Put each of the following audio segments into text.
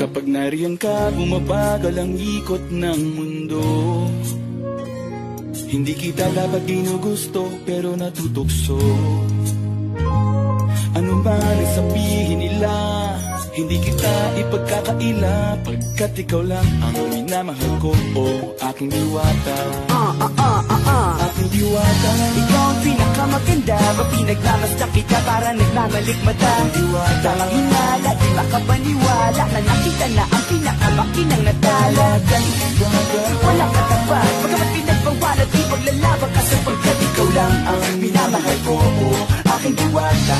Kapag nariyan ka, bumabagal ang ikot ng mundo. Hindi kita dapat ginugusto, pero natutukso. Ano man ang sabihin nila, hindi kita ipagkakaila, pagkat ikaw lang ang minamahal ko, oh aking diwata. Aking diwata. Ikaw ang pinakamaganda, mapinagmamasdak kita para nagmamalikmata. Diwata. Tamang hinala, di makapaniwala na nakita na ang pinakamakinang natala. Walang katapat, pagkamat pinagbawalat, di paglalaban ka sapagkat ikaw lang ang minamahal ko, oh aking diwata.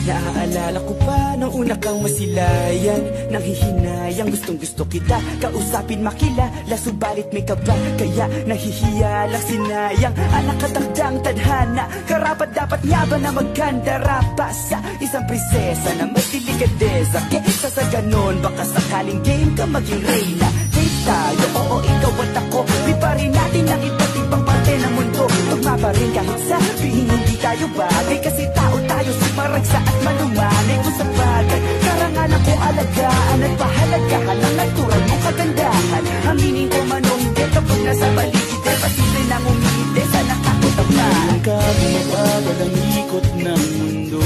Naaalala ko pa nung una kang masilayan, nang hihinayang gustong gusto kita kausapin makilala, subalit may kaba, kaya nahihiya lang sinayang. Anak katagdang tadhana, karapat dapat nga ba na magkanda rapa sa isang prinsesa na may delikadeza. Kesa sa ganon, baka sakaling game ka maging reyna. Date tayo, oo ikaw at ako, liparin natin ang iba't ibang parte ng mundo. Tugma pa rin kahit sabihin hindi tayo bagay, kasi tao tayo si maragsa at malumanay kung sa bagay. Karangalan ko alagaan at pahalagahan ang natural mong kagandahan. Aminin ko man o hindi kapag nasa paligid, pasili nang umihite sa nakakutapan. Nariyan ka, bumabagal ang ikot ng mundo.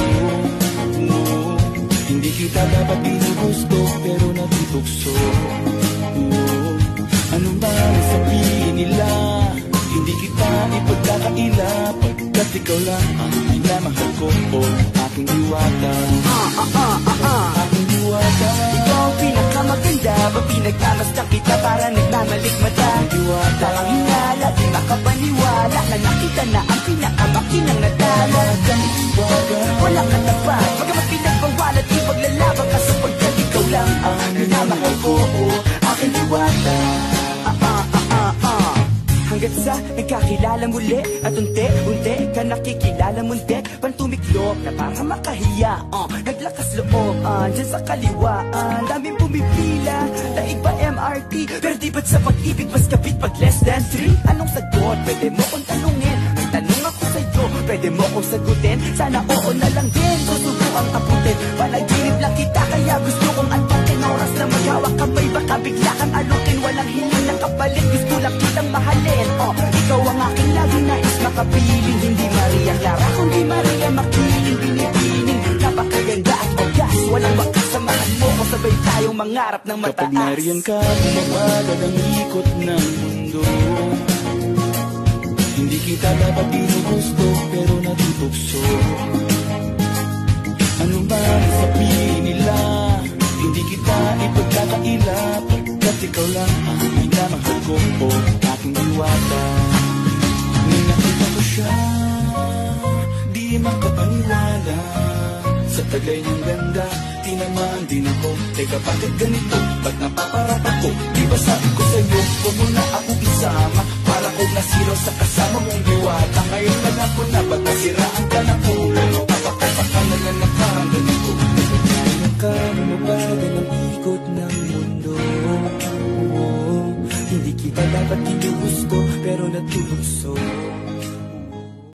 Hindi kita dapat ginugusto, pero natutukso. Ano ba ang sabihin nila, hindi kita ipagkakaila, pagkat ikaw lang ang minamahal ko, oh aking diwata. Aking diwata. Ikaw ang pinakamaganda, mapinagmamasdak kita para nagmamalikmata. Diwata. Tamang hinala, di makapaniwala na nakita na ang pinakamakinang natala. Walang katapat, pagkamat pinagbawalat, di paglalaban ka sapagkat ikaw lang ang minamahal ko, oh aking diwata. Hanggat sa nagkakilala muli at unti-unti ka nakikilala muntik, pantumiklop na para makahiya. Naglakas loob dyan sa kaliwaan, daming pumipila, daig pa MRT, pero di ba't sa pag-ibig mas kapit pag less than 3? Anong sagot? Pwede mo kong tanungin, may tanong ako sa'yo, pwede mo kong sagutin, sana oo na lang din, susubukang abutin. Panaginip lang kita kaya gusto kong antukin, oras na maghawak kamay baka bigla kang alukin. Walang hiling na kapalit, gusto lang kitang mahalin. Ikaw ang aking lagi nais makapiling, hindi Maria Clara kundi Maria Makiling. Binibining, napakaganda at ogas, walang wakas, samahan mo ko sabay tayong mangarap ng mataas. Kapag nariyan ka, bumabagal ang ikot ng mundo. Hindi kita dapat ginugusto, pero natutukso. Ano ba ang sabihin nila, hindi kita ipagkakaila, pagkat ikaw lang ang minamahal ko, oh aking diwata. Nung nakita ko siya, di makapaniwala, sa taglay niyang ganda, tinamaan din ako. Teka bakit ganito, ba't napaparap ako? Di ba sabi ko sa'yo, huwag mo na ako isama, para kong nasiro sa kasama mong diwata. Ngayon na lang ko na ba't nasira